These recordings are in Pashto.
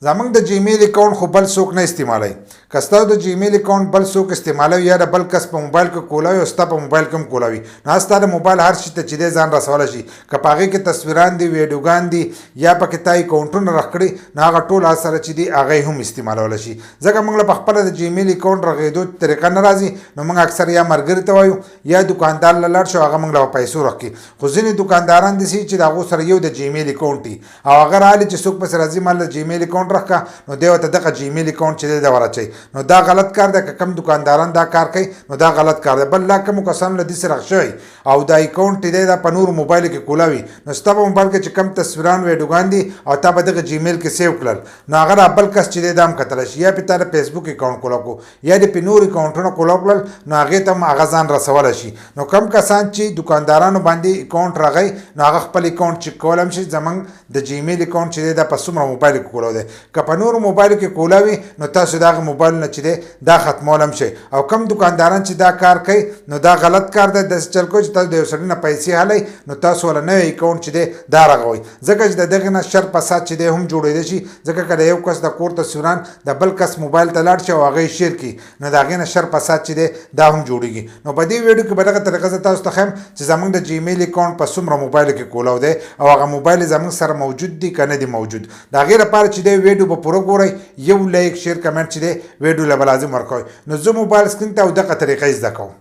زمونږ د جیمیل اکاونټ خو بل څوک نه استعمالوي. که ستاسو د جیمیل اکاونټ بل څوک استعمالوي یا د بل کس په موبایل کې کولاوي او ستا په موبایل کې هم کولاوي، نو ستا د موبایل هر شي ته چې دی ځان رسولی شي. که په هغې کې تصویران دي، ویډیوګان دي، یا پکې تا اکاونټونه رغ کړي، نو هغه ټول سره چې دي هغه هم استعمالولی شي. ځکه موږ له په خپله د جیمیل اکاونټ رغېدو طریقه نه راځي، نو موږ اکثر یا ملګري ته وایو یا دکاندار له لاړ شو هغه موږ له پیسو راکړي. خو ځینې دکانداران داسې چې د هغو سره یو د جیمیل اکاونټ وي او هغه راغلي چې څوک پسې راځي ما له جیمیل اکاونټ راکړه، نو دی ورته دغه جیمیل اکاونټ چې دی د ورچوي. نو دا غلط کار دی. که کم دکانداران دا کار کوي نو دا غلط کار دی. بل لا کومو کسانو له دې سره شوی او دا اکاونټ چې دی دا په نورو موبایلو کې کولاوي، نو ستا په موبایل کې چې کم تصویران ویډیوګان دي او تا به دغه جیمیل کې سیو کړل، نو هغه را بل کس چې دی دا هم کتلی شي. یا پې تا د فیسبوک اکاونټ کولاو کړو یا د پې نور اکاونټونه کولاو کړل، نو هغې ته هم هغه ځان رسولی شي. نو کم کسان چې دکاندارانو باندې اکاونټ راغی نو هغه خپل اکاونټ چک کولی هم شي. زموږ د جیمیل اکاونټ چې دی دا په څومره موبایلو کې کولاو دی. که په نورو موبایلو کې کولاوي نو تاسو د هغه موبایلونه چې دی دا ختمولی هم شئ. او کم دکانداران چې دا کار کوي نو دا غلط کار دی. داسې چل کوئ چې تاسو د یو سړي نه پیسې حلئ نو تاسو له نوی اکاونټ چې دی دا رغوئ. ځکه چې د دغې نه شر فساد چې دی هم جوړېدی شي. ځکه که د یو کس د کور تصویران د بل کس موبایل ته لاړ شي او هغه یې شیر کړي نو د هغې نه شر فساد چې دی دا هم جوړېږي. نو په دې ویډیو کې به دغه طریقه زه تاسو ته ښیم چې زموږ د جیمیل اکاونټ په څومره موبایلو کې کولاو دی او هغه موبایل زموږ سره موجود دي که نه دي موجود. د هغې لپاره چې دی ویډیو به پوره ګورئ، یو لایک شیر کمنټ چې دی ویډیو له به لازم ورکوئ. نو زه موبایل سکرین ته او دغه طریقه زده کوم.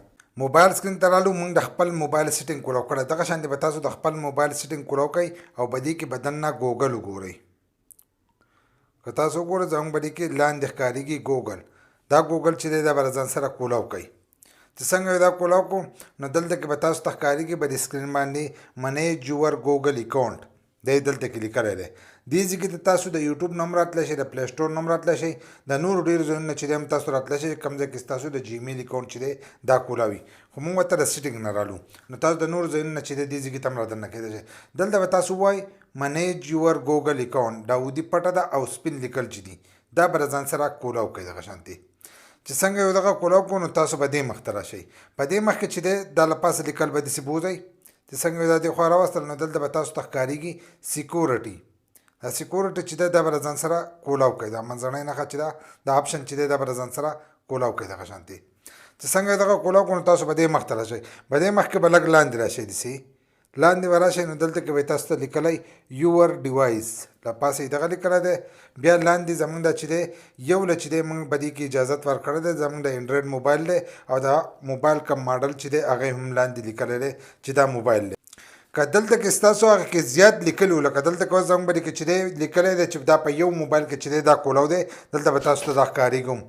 موبایل سکرین ته رالو، موږ د خپل موبایل سیټینګ کولاو کړی. دغه شان به تاسو د خپل موبایل سیټینګ کولاو کوئ او په دې کې به دننه ګوګل وګورئ. که تاسو وګورئ زموږ په دې کې لاندې ښکارېږي ګوګل. دا ګوګل چې دی دا به له ځان سره کولاو کوئ. چې څنګه دا کولاو کړو نو دلته کې به تاسو ته ښکارېږي په دې سکرین باندې منیج یور ګوګل اکاونټ دی دلته کې لیکلی دی. دې ځای کې تاسو د یوټیوب نوم راتلی شي، د پلی سټور نوم راتلی شي، د نورو ډېرو ځایونو چې دی هم تاسو راتلی شي کوم ځای کې ستاسو د جیمیل اکاونټ چې دی دا کولاوي. خو موږ ورته د سیټینګ نه رالو نو تاسو د نورو ځایونو نه چې دی دې ځای کې ته هم رادننه کېدی شي. دلته به تاسو ووایئ منیج یور ګوګل اکاونټ، ډاودي پټه ده او سپین لیکل چې دي دا به له ځان سره کولاو کوئ. دغه شانتې چې څنګه یو دغه کولاو کړو نو تاسو به دې مخ ته راشئ. په دې مخ کې چې دی دا له پاسه لیکل به داسې بوځئ. چې څنګه دا دې خوا راوستل نو دلته به تاسو ته ښکارېږي سیکورټي. دا سیکورټي چې دی دا به له ځان سره کولاو کوئ. دا منځنۍ نښه چې ده دا آپشن چې دی دا به له ځان سره کولاو کوئ. دغه شانتې چې څنګه دغه کولاو کړو نو تاسو به دې مخ ته راشئ. په دې مخ کې به لږ لاندې راشئ. داسې لاندې به راشئ نو دلته کې به تاسو ته لیکلی یور ډیوایس له پاسه یې دغه لیکلی دی. بیا لاندې زموږ دا چې دی یو له چې دی موږ په دې کې اجازت ورکړی دی. زموږ د انډرایډ موبایل دی او دا موبایل کم ماډل چې دی هغه هم لاندې لیکلی دی چې دا موبایل دی. که دلته کې ستاسو هغه کې زیات لیکلي وو لکه دلته کې اوس زموږ په دې کې چې دی لیکلی دی چې دا په یو موبایل کې چې دی دا کولاو دی دلته به تاسو ته دا ښکارېږي هم.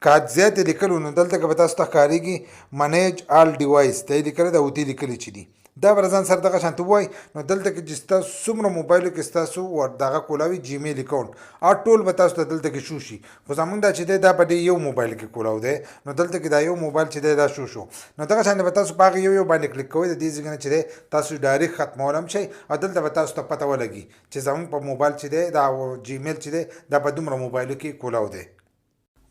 که زیات یې لیکلي وو نو دلته کې به تاسو ته ښکارېږي منیج آل ډیوایس دا یې لیکلی دی او دې لیکلي چې دي دا به ځان سره دغه شانته ووایي. نو دلته کې چې ستاسو څومره موبایلو کې ستاسو دغه کولاوي جیمیل اکاونټ ټول به تاسو ته دلته کې شو شي. خو زموږ دا چې دی دا په دې یو موبایل کې کولاو دی نو دلته کې دا یو موبایل چې دی دا شو. نو دغه شانته به تاسو په هغه یو باندې کلیک کوئ. د دې ځای نه چې دی تاسو ډایرکټ ختمولی هم شئ او دلته به تاسو ته پته ولګي چې زموږ په موبایل چې دی دا جیمیل چې دی دا په دومره موبایلو کې کولاو دی.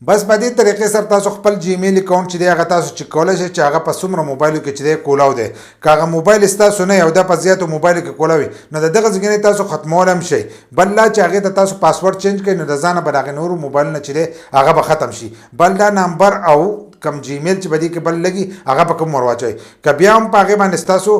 بس په دې طریقې سره تاسو خپل جیمیل اکاونټ چې دی هغه تاسو چک کولی شئ چې هغه په څومره موبایلو کې چې دی کولاو دی. که هغه موبایل ستاسو نه او دا په زیاتو موبایلو کې کولاوي نو د دغه ځای نه تاسو ختمولی هم شئ. بل لا چې هغې ته تاسو پاسورډ چینج کړئ نو د ځانه به د هغې نورو موبایلونه چې دی هغه به ختم شي. بل دا نمبر او کم جیمیل چې به دې کې بل لګي هغه به کوم ور واچوئ. که بیا هم په هغې باندې ستاسو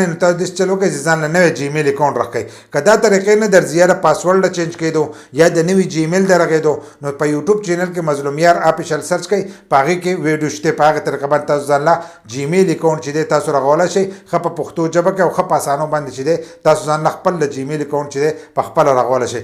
نو تاسو داسې چل وکړئ چې ځان له نوی جیمیل اکاونټ راکړئ. که دا طریقې نه درځي یا د پاسورډ چینج کېدو یا د نوي جیمیل د رغېدو نو په یوټیوب چینل کې مظلوم یار آفیشل سرچ کړئ. په هغې کې ویډیو شته. په هغه طریقه باندې تاسو ځان له جیمیل اکاونټ چې دی تاسو رغولی شئ. ښه په پښتو ژبه کې او ښه په اسانو باندې چې دی تاسو ځان له خپل جیمیل اکاونټ چې دی په خپله رغولی شئ.